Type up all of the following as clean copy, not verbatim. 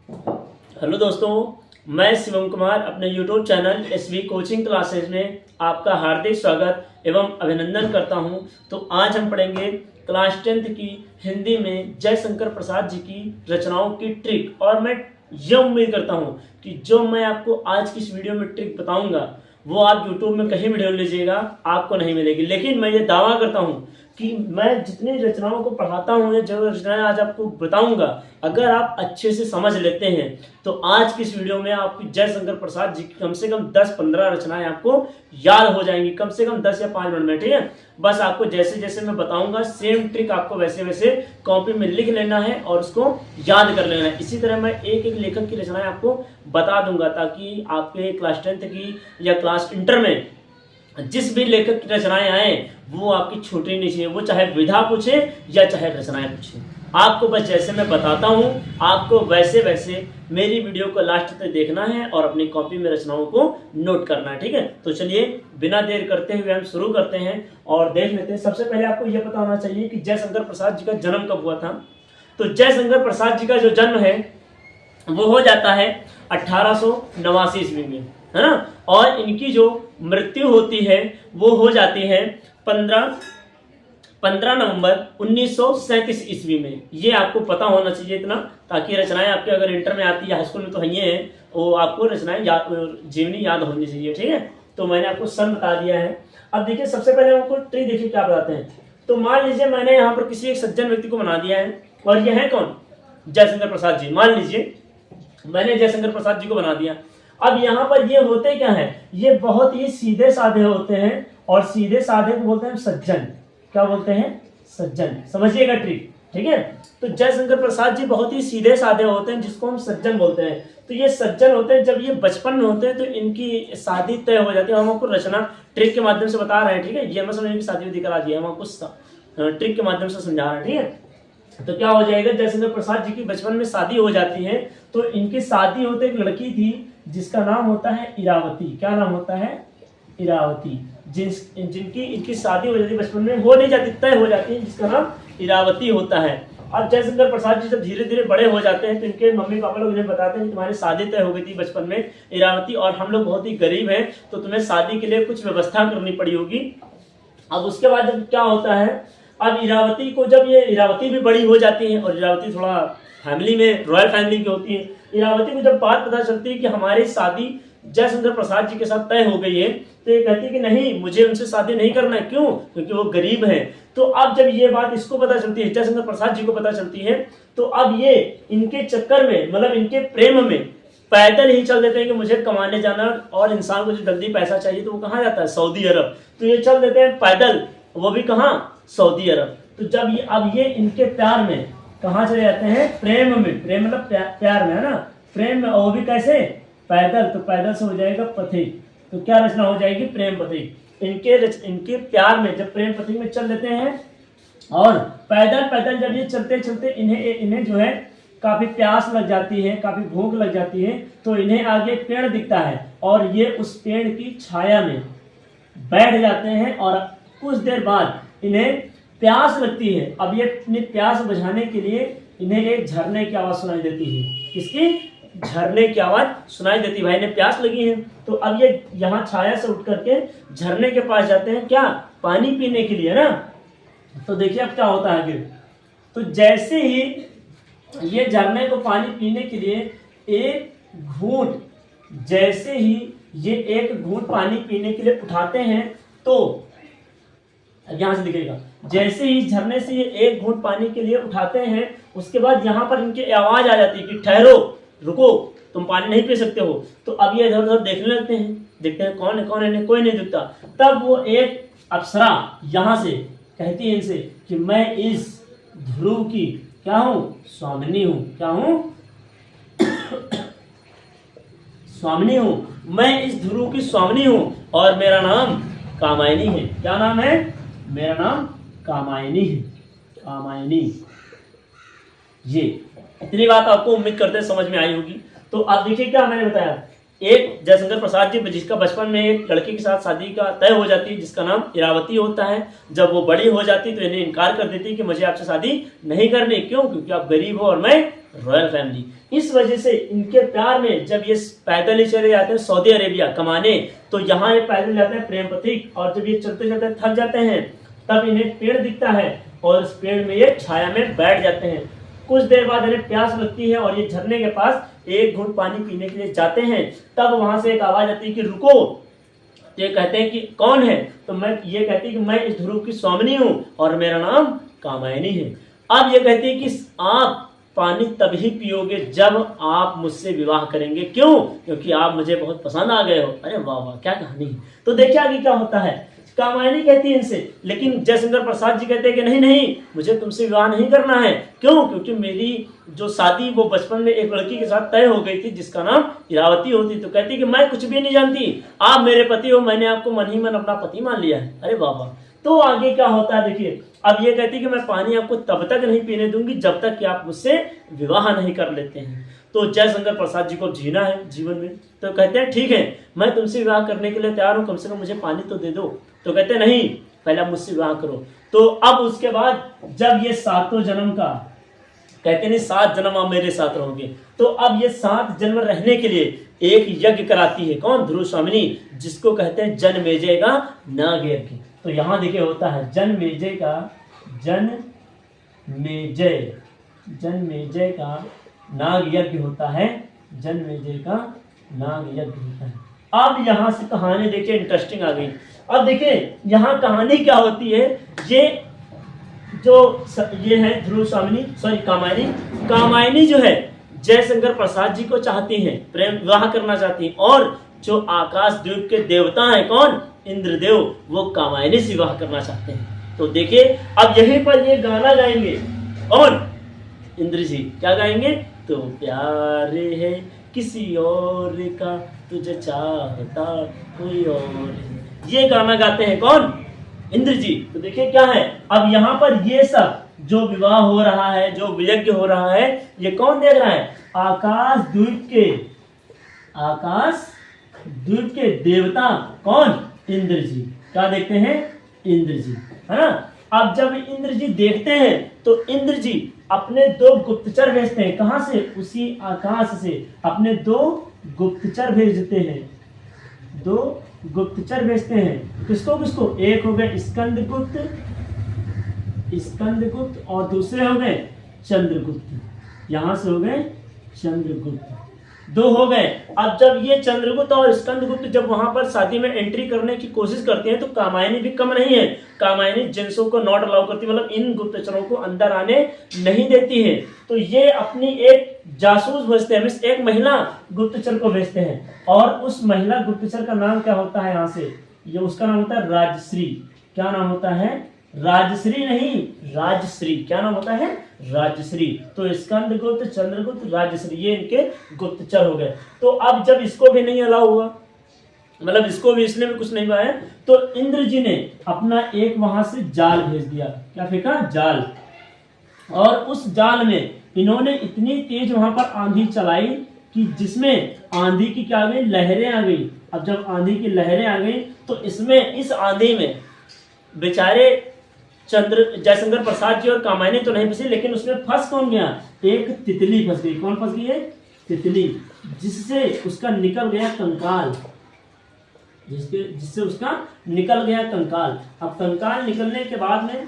Hello दोस्तों, मैं शिवम कुमार अपने YouTube channel SV coaching classes में आपका हार्दिक स्वागत एवं अभिनंदन करता हूं। तो आज हम पढ़ेंगे क्लास 10th की हिंदी में जयशंकर प्रसाद जी की रचनाओं की ट्रिक। और मैं ये उम्मीद करता हूं कि जो मैं आपको आज की इस वीडियो में ट्रिक बताऊंगा वो आप यूट्यूब में कहीं भी ढूंढ लीजिएगा, आपको नहीं मिलेगी। लेकिन मैं ये दावा करता हूं कि मैं जितनी रचनाओं को पढ़ाता हूँ, जो रचनाएं आज आपको बताऊंगा, अगर आप अच्छे से समझ लेते हैं तो आज की इस वीडियो में आपकी जयशंकर प्रसाद जी की कम से कम 10-15 रचनाएं आपको याद हो जाएंगी, कम से कम 10 या 5 मिनट में। ठीक है, बस आपको जैसे जैसे मैं बताऊंगा सेम ट्रिक आपको वैसे वैसे कॉपी में लिख लेना है और उसको याद कर लेना है। इसी तरह मैं एक एक लेखक की रचनाएं आपको बता दूंगा ताकि आपके क्लास 10th की या क्लास इंटर में जिस भी लेखक की रचनाएं आए वो आपकी छूटनी नहीं चाहिए, वो चाहे विधा पूछे या चाहे रचनाएं पूछे। आपको बस जैसे मैं बताता हूं आपको वैसे वैसे मेरी वीडियो को लास्ट तक देखना है और अपनी कॉपी में रचनाओं को नोट करना है। ठीक है, तो चलिए बिना देर करते हुए हम शुरू करते हैं और देख लेते हैं। सबसे पहले आपको यह पता होना चाहिए कि जयशंकर प्रसाद जी का जन्म कब हुआ था। तो जयशंकर प्रसाद जी का जो जन्म है वो हो जाता है 1889 ईस्वी में, है ना। और इनकी जो मृत्यु होती है वो हो जाती है 15 नवंबर 1937 ईस्वी में। ये आपको पता होना चाहिए इतना, ताकि रचनाएं आपके अगर इंटर में आती है, हाई स्कूल में तो ये है, वो आपको रचनाएं जीवनी याद होनी चाहिए। ठीक है, तो मैंने आपको सन बता दिया है। अब देखिए सबसे पहले आपको ट्रिक देखिए क्या बताते हैं। तो मान लीजिए मैंने यहाँ पर किसी एक सज्जन व्यक्ति को बना दिया है और ये है कौन, जयशंकर प्रसाद जी। मान लीजिए मैंने जयशंकर प्रसाद जी को बना दिया। अब यहाँ पर ये होते क्या है, ये बहुत ही सीधे साधे होते हैं और सीधे साधे को बोलते हैं सज्जन। क्या बोलते हैं, सज्जन। समझिएगा ट्रिक, ठीक है। तो जयशंकर प्रसाद जी बहुत ही सीधे साधे होते हैं जिसको हम सज्जन बोलते हैं। तो ये सज्जन होते हैं, जब ये बचपन में होते हैं तो इनकी शादी तय हो जाती है। हम आपको रचना ट्रिक के माध्यम से बता रहे हैं, ठीक है। ये मैं समझ शादी वादी करा दी है, हम आपको ट्रिक के माध्यम से समझा रहे हैं, ठीक है। तो क्या हो जाएगा, जयशंकर प्रसाद जी की बचपन में शादी हो जाती है। तो इनकी शादी होते एक लड़की थी जिसका नाम होता है इरावती। क्या नाम होता है, इरावती। जिनकी इनकी शादी हो जाती है, बचपन में हो नहीं जाती, तय हो जाती है, जिसका नाम इरावती होता है। अब जयशंकर प्रसाद जी जब धीरे धीरे बड़े हो जाते हैं तो इनके मम्मी पापा लोग इन्हें बताते हैं कि तुम्हारी शादी तय हो गई थी बचपन में इरावती, और हम लोग बहुत ही गरीब हैं तो तुम्हें शादी के लिए कुछ व्यवस्था करनी पड़ी होगी। अब उसके बाद जब क्या होता है, अब इरावती को, जब ये इरावती भी बड़ी हो जाती है और इरावती थोड़ा फैमिली में रॉयल फैमिली की होती है, इरावती को जब बात पता चलती है कि हमारी शादी जयशंकर प्रसाद जी के साथ तय हो गई है, तो ये कहती है कि नहीं, मुझे उनसे शादी नहीं करना है। क्यों, क्योंकि वो गरीब हैं। तो अब जब ये बात इसको पता चलती है, जयशंकर प्रसाद जी को पता चलती है, तो अब ये इनके चक्कर में, मतलब इनके प्रेम में पैदल ही चल देते हैं कि मुझे कमाने जाना, और इंसान को जो जल्दी पैसा चाहिए तो वो कहाँ जाता है, सऊदी अरब। तो ये चल देते हैं पैदल, वो भी कहाँ, सऊदी अरब। तो जब ये अब ये इनके प्यार में कहाँ चले जाते हैं, प्रेम में। प्रेम मतलब प्यार में, है ना, प्रेम में, और वो भी कैसे, पैदल। तो पैदल से हो जाएगा पथिक। तो क्या रचना हो जाएगी, प्रेम पथिक। इनके प्यार में जब प्रेम पथिक में चल देते हैं, और पैदल पैदल जब ये चलते चलते इन्हें जो है काफी प्यास लग जाती है, काफी भूख लग जाती है, तो इन्हें आगे पेड़ दिखता है और ये उस पेड़ की छाया में बैठ जाते हैं। और कुछ देर बाद इन्हें प्यास लगती है। अब ये अपनी प्यास बुझाने के लिए इन्हें एक झरने की आवाज सुनाई देती है। किसकी, झरने की आवाज सुनाई देती है। भाई इन्हें प्यास लगी है, तो अब ये यहाँ छाया से उठ करके झरने के पास जाते हैं, क्या, पानी पीने के लिए ना। तो देखिए अब क्या होता है आगे। तो जैसे ही ये झरने को पानी पीने के लिए एक घूंट, जैसे ही ये एक घूंट पानी पीने के लिए उठाते हैं, तो यहां से दिखेगा, जैसे ही झरने से ये एक घूंट पानी के लिए उठाते हैं, उसके बाद यहाँ पर इनकी आवाज आ जाती है कि ठहरो, रुको, तुम पानी नहीं पी सकते हो। तो अब ये इधर उधर देखने लगते हैं, देखते हैं कौन है कौन है, कोई नहीं दिखता। तब वो एक अप्सरा यहाँ से कहती है इनसे कि मैं इस ध्रुव की क्या हूँ, स्वामिनी हूँ। क्या हूँ, स्वामिनी हूँ। मैं इस ध्रुव की स्वामिनी हूँ और मेरा नाम कामायनी है। क्या नाम है, मेरा नाम कामायनी है, कामायनी। ये इतनी बात आपको उम्मीद करते हैं समझ में आई होगी। तो अब देखिए क्या मैंने बताया, एक जयशंकर प्रसाद जी जिसका बचपन में एक लड़की के साथ शादी का तय हो जाती है जिसका नाम इरावती होता है। जब वो बड़ी हो जाती तो इन्हें इनकार कर देती कि मुझे आपसे शादी नहीं करनी। क्यों, क्योंकि आप गरीब हो और मैं रॉयल फैमिली। इस वजह से इनके प्यार में जब ये पैदल ही चले जाते हैं सऊदी अरेबिया कमाने, तो यहाँ ये पैदल जाते हैं प्रेम प्रतीक, और जब ये चलते चलते थक जाते हैं तब इन्हें पेड़ दिखता है और उस पेड़ में ये छाया में बैठ जाते हैं। कुछ देर बाद इन्हें प्यास लगती है और ये झरने के पास एक घूंट पानी पीने के लिए जाते हैं। तब वहां से एक आवाज आती है कि रुको। तो ये कहते हैं कि कौन है? तो ये कहती है कि मैं इस ध्रुव की स्वामिनी हूँ और मेरा नाम कामायनी है। अब ये कहती है कि आप पानी तभी पियोगे जब आप मुझसे विवाह करेंगे। क्यों? क्योंकि आप मुझे बहुत पसंद आ गए हो। अरे वाह वाह, क्या कहानी है। तो देखिए आगे क्या होता है। कामायनी कहती है इनसे, लेकिन जयशंकर प्रसाद जी कहते हैं कि नहीं नहीं, मुझे तुमसे विवाह नहीं करना है। क्यों? क्योंकि मेरी जो शादी वो बचपन में एक लड़की के साथ तय हो गई थी जिसका नाम इरावती होती। तो कहती कि मैं कुछ भी नहीं जानती, आप मेरे पति हो, मैंने आपको मन ही मन अपना पति मान लिया है। अरे वाह वाह। तो आगे क्या होता है देखिए। अब ये कहती कि मैं पानी आपको तब तक नहीं पीने दूंगी जब तक कि आप मुझसे विवाह नहीं कर लेते हैं। तो जयशंकर प्रसाद जी को जीना है जीवन में, तो कहते हैं ठीक है, मैं तुमसे विवाह करने के लिए तैयार हूँ, कम से कम मुझे पानी तो दे दो। तो कहते हैं नहीं, पहले आप मुझसे विवाह करो। तो अब उसके बाद जब ये 7 जन्म का, कहते नहीं 7 जन्म आप मेरे साथ रहोगे, तो अब ये 7 जन्म रहने के लिए एक यज्ञ कराती है। कौन? ध्रुव स्वामिनी, जिसको कहते हैं जनमेजय का नाग यज्ञ। तो यहाँ देखिए होता है जनमेजय का नाग यज्ञ होता है। जनमेजय का नाग यज्ञ होता है। अब यहाँ से कहानी देखिए इंटरेस्टिंग आ गई। अब देखिए यहाँ कहानी क्या होती है। ये है ध्रुव स्वामिनी, सॉरी कामायनी जो है जयशंकर प्रसाद जी को चाहती हैं, प्रेम विवाह करना चाहती हैं, और जो आकाश द्वीप के देवता हैं कौन? इंद्रदेव, वो कामायनी से विवाह करना चाहते हैं। तो देखिए अब यहीं पर ये गाना गाएंगे और इंद्र जी क्या गाएंगे? तो प्यार है किसी और का, तुझे चाहता कोई और है। ये गाना गाते हैं कौन? इंद्र जी। तो देखिए क्या है, अब यहाँ पर ये सब जो विवाह हो रहा है, जो यज्ञ हो रहा है, ये कौन देख रहा है? आकाश द्वीप के देवता कौन? इंद्र जी। क्या देखते हैं? इंद्र जी, है ना। अब जब इंद्र जी देखते हैं तो इंद्र जी अपने 2 गुप्तचर भेजते हैं। कहां से? उसी आकाश से अपने 2 गुप्तचर भेजते हैं। 2 गुप्तचर भेजते हैं। किसको किसको? एक हो गए स्कंदगुप्त और दूसरे हो गए चंद्रगुप्त। यहां से हो गए चंद्रगुप्त, 2 हो गए। अब जब ये चंद्रगुप्त और स्कंदगुप्त जब वहां पर शादी में एंट्री करने की कोशिश करते हैं तो कामायनी भी कम नहीं है। कामायनी जेंट्सों को नॉट अलाउ करती, मतलब इन गुप्तचरों को अंदर आने नहीं देती है। तो ये अपनी एक जासूस भेजते हैं, एक महिला गुप्तचर को भेजते हैं, और उस महिला गुप्तचर का नाम क्या होता है? यहाँ से ये उसका नाम होता है राजश्री। क्या नाम होता है? राजश्री नहीं, राजश्री। क्या नाम होता है? राजश्री। तो स्कंदगुप्त, चंद्रगुप्त, राजश्री, ये इनके गुप्तचर हो गए। तो अब जब इसको भी नहीं अलाउ हुआ, मतलब इसको भी इसने भी कुछ नहीं पाया, तो इंद्र जी ने अपना एक वहां से जाल भेज दिया। क्या फेंका? जाल। और उस जाल में इन्होंने इतनी तेज वहां पर आंधी चलाई कि जिसमें आंधी की क्या आ गई? लहरें आ गई। अब जब आंधी की लहरें आ गई तो इस आंधी में बेचारे जयशंकर प्रसाद जी और कामायनी तो नहीं फंसी, लेकिन उसमें फंस कौन गया? एक तितली फंस गई। कौन फंस गई है? तितली, जिससे उसका निकल गया कंकाल। जिससे उसका निकल गया कंकाल। अब कंकाल निकलने के बाद में,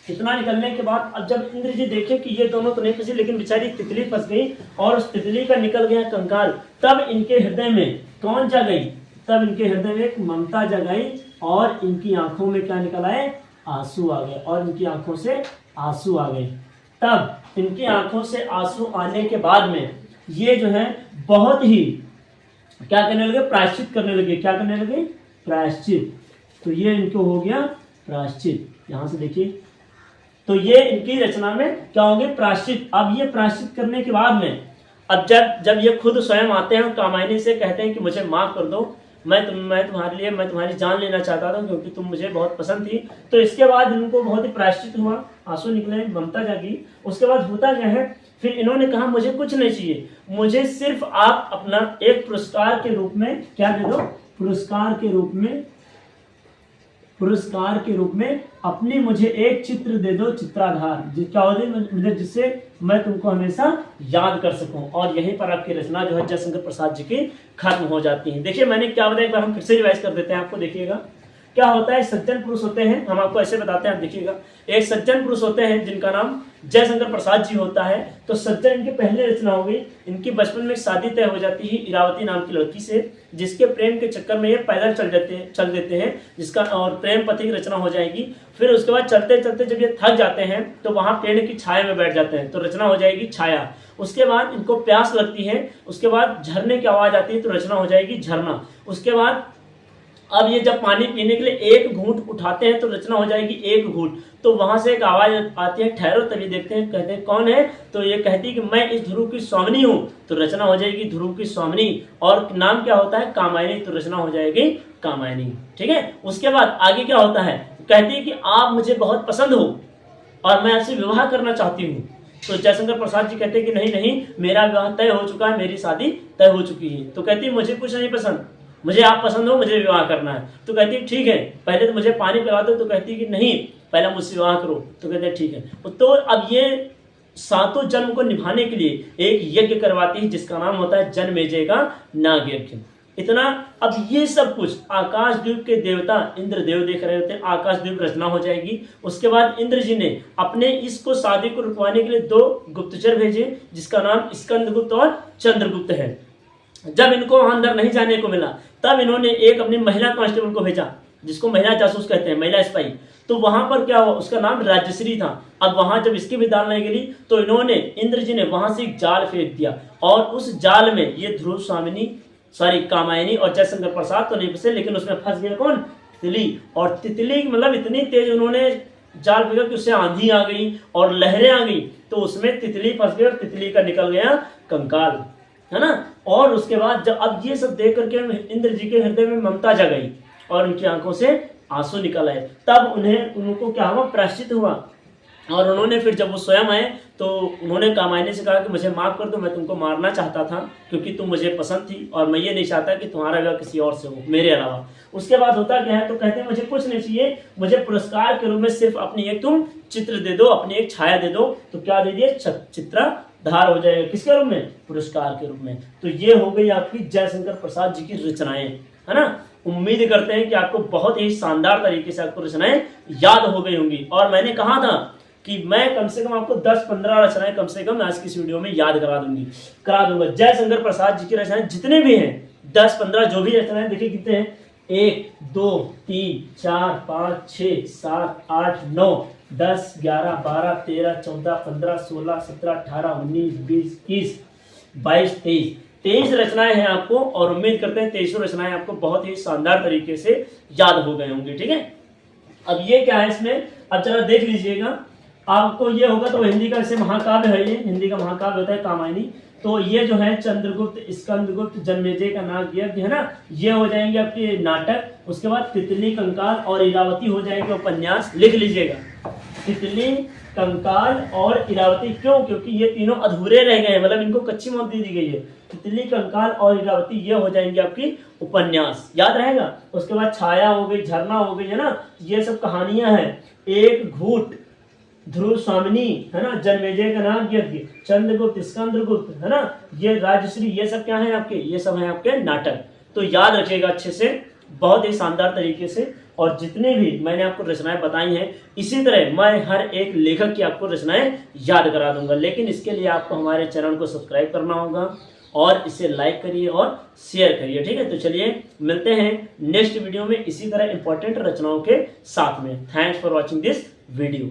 इतना निकलने के बाद, अब जब इंद्र जी देखे कि ये दोनों तो नहीं फंसी लेकिन बेचारी तितली फंस गई और उस तितली का निकल गया कंकाल, तब इनके हृदय में कौन जगाई? तब इनके हृदय में एक ममता जगाई और इनकी आंखों में क्या निकल आए? आंसू आ गए। और इनकी आंखों से आंसू आ गए। तब इनकी आंखों से आंसू आने के बाद में ये जो है बहुत ही क्या करने लगे? प्रायश्चित करने लगे। क्या करने लगे? प्रायश्चित। तो ये इनको हो गया प्रायश्चित। यहां से देखिए, तो ये इनकी रचना में क्या होंगे? प्रायश्चित। अब ये प्रायश्चित करने के बाद में, अब जब ये खुद स्वयं आते हैं और कामायनी से कहते हैं कि मुझे माफ कर दो, मैं तुम्हारी जान लेना चाहता था क्योंकि तुम मुझे बहुत पसंद थी। तो इसके बाद इनको बहुत ही प्रायश्चित हुआ, आंसू निकले, ममता जागी। उसके बाद होता क्या है, फिर इन्होंने कहा मुझे कुछ नहीं चाहिए, मुझे सिर्फ आप अपना एक पुरस्कार के रूप में क्या दे दो? पुरस्कार के रूप पुरस्कार के रूप में अपनी मुझे एक चित्र दे दो चित्राधार, क्या होता है मुझे, जिससे मैं तुमको हमेशा याद कर सकूं। और यहीं पर आपकी रचना जो है जयशंकर प्रसाद जी की खत्म हो जाती है। देखिए मैंने क्या बताया, एक बार हम फिर से रिवाइज कर देते हैं आपको। देखिएगा क्या होता है, सज्जन पुरुष होते हैं, हम आपको ऐसे बताते हैं, आप देखिएगा एक सज्जन पुरुष होते हैं जिनका नाम जयशंकर प्रसाद जी होता है। तो सज्जन इनकी पहले रचना हो गई। इनकी बचपन में शादी तय हो जाती है इरावती नाम की लड़की से, जिसके प्रेम के चक्कर में ये पैदल चल देते हैं, जिसका और प्रेम पति की रचना हो जाएगी। फिर उसके बाद चलते चलते जब ये थक जाते हैं तो वहां पेड़ की छाया में बैठ जाते हैं, तो रचना हो जाएगी छाया। उसके बाद इनको प्यास लगती है, उसके बाद झरने की आवाज आती है, तो रचना हो जाएगी झरना। उसके बाद अब ये जब पानी पीने के लिए एक घूंट उठाते हैं तो रचना हो जाएगी एक घूंट। तो वहां से एक आवाज आती है, ठहरो, तभी देखते हैं, कहते हैं कौन है, तो ये कहती है कि मैं इस ध्रुव की स्वामिनी हूँ, तो रचना हो जाएगी ध्रुव की स्वामिनी। और नाम क्या होता है, कामायनी, तो रचना हो जाएगी कामायनी। ठीक है, उसके बाद आगे क्या होता है, कहती है कि आप मुझे बहुत पसंद हो और मैं आपसे विवाह करना चाहती हूँ। तो जयशंकर प्रसाद जी कहते हैं कि नहीं नहीं, मेरा विवाह तय हो चुका है, मेरी शादी तय हो चुकी है। तो कहती है मुझे कुछ नहीं पसंद, मुझे आप पसंद हो, मुझे विवाह करना है। तो कहती है ठीक है, पहले तो मुझे पानी पिला दो। तो कहती है कि नहीं, पहले मुझसे विवाह करो। तो कहते हैं ठीक है। तो अब ये 7 जन्म को निभाने के लिए एक यज्ञ करवाती है जिसका नाम होता है जनमेजय का नाग यज्ञ। इतना, अब ये सब कुछ आकाशद्वीप के देवता इंद्रदेव देख रहे होते हैं, आकाशद्वीप रचना हो जाएगी। उसके बाद इंद्र जी ने अपने इसको शादी को रुकवाने के लिए 2 गुप्तचर भेजे, जिसका नाम स्कंदगुप्त और चंद्रगुप्त है। जब इनको वहां अंदर नहीं जाने को मिला तब इन्होंने एक अपनी महिला कांस्टेबल को भेजा, जिसको महिला जासूस कहते हैं, महिला स्पाई। तो वहां पर क्या हुआ, उसका नाम राजश्री था। अब वहां जब इसकी भी दाल नहीं गली तो इन्होंने, इंद्र जी ने वहां से एक जाल फेंक दिया, और उस जाल में ये ध्रुव स्वामिनी, सॉरी कामायनी और जयशंकर प्रसाद तो नहीं फंसे, लेकिन उसमें फंस गया कौन, तितली। और तितली मतलब इतनी तेज उन्होंने जाल फेंका कि उससे आंधी आ गई और लहरें आ गई, तो उसमें तितली फंस गई और तितली का निकल गया कंकाल, है ना। और उसके बाद जब अब ये सब देख करके इंद्र जी के हृदय में ममता जगाई और उनकी आंखों से आंसू निकल आए, तब उनको क्या हुआ, प्रायश्चित हुआ। और उन्होंने फिर जब वो स्वयं आए तो उन्होंने कामायनी से कहा कि मुझे माफ कर दो, मैं तुमको मारना चाहता था क्योंकि तुम मुझे पसंद थी और मैं ये नहीं चाहता कि तुम्हारा विवाह किसी और से हो मेरे अलावा। उसके बाद होता क्या है, तो कहते हैं मुझे कुछ नहीं चाहिए, मुझे पुरस्कार के रूप में सिर्फ अपनी एक तुम चित्र दे दो, अपनी एक छाया दे दो। तो क्या दे दिए, चित्राधार हो जाएगा, किसके रूप में, पुरस्कार के रूप में। तो ये हो गई आपकी जयशंकर प्रसाद जी की रचनाएं, है ना। उम्मीद करते हैं कि आपको बहुत ही शानदार तरीके से आपको रचनाएं याद हो गई होंगी। और मैंने कहा था कि मैं कम से कम आपको 10-15 रचनाएं कम से कम आज की इस वीडियो में याद करा दूंगा। जयशंकर प्रसाद जी की रचनाएं जितने भी हैं, 10-15 जो भी रचनाएं, देखिए कितने हैं, 1 2 3 4 5 6 7 8 9 10 11 12 13 14 15 16 17 18 19 20 21 22 23 रचनाएं हैं आपको। और उम्मीद करते हैं 23 रचनाएं आपको बहुत ही शानदार तरीके से याद हो गए होंगे। ठीक है, अब ये क्या है इसमें, अब जरा देख लीजिएगा, आपको ये होगा तो हिंदी का जैसे महाकाव्य है, ये हिंदी का महाकाव्य होता है कामायनी। तो ये जो है चंद्रगुप्त, स्कंदगुप्त, जनमेजय का नाग यज्ञ, है ना, ये हो जाएंगे आपके नाटक। उसके बाद तितली, कंकाल और इरावती हो जाएंगे उपन्यास। लिख लीजिएगा, तितली, कंकाल और इरावती। क्यों, क्योंकि ये तीनों अधूरे रह गए हैं, मतलब इनको कच्ची मौत दे दी गई है। तितली, कंकाल और इरावती ये हो जाएंगे आपकी उपन्यास, याद रहेगा। उसके बाद छाया हो गई, झरना हो गई, है ना, ये सब कहानियां हैं। एक घूट, ध्रुव स्वामिनी, है ना, जनमेजय का नाम यज्ञ, चंद्रगुप्त, स्कंदगुप्त, है ना, ये राजश्री, ये सब क्या है आपके, ये सब है आपके नाटक। तो याद रखिएगा अच्छे से, बहुत ही शानदार तरीके से। और जितने भी मैंने आपको रचनाएं बताई हैं, इसी तरह मैं हर एक लेखक की आपको रचनाएं याद करा दूंगा। लेकिन इसके लिए आपको हमारे चैनल को सब्सक्राइब करना होगा और इसे लाइक करिए और शेयर करिए। ठीक है, तो चलिए मिलते हैं नेक्स्ट वीडियो में इसी तरह इंपॉर्टेंट रचनाओं के साथ में। Thanks for watching this video.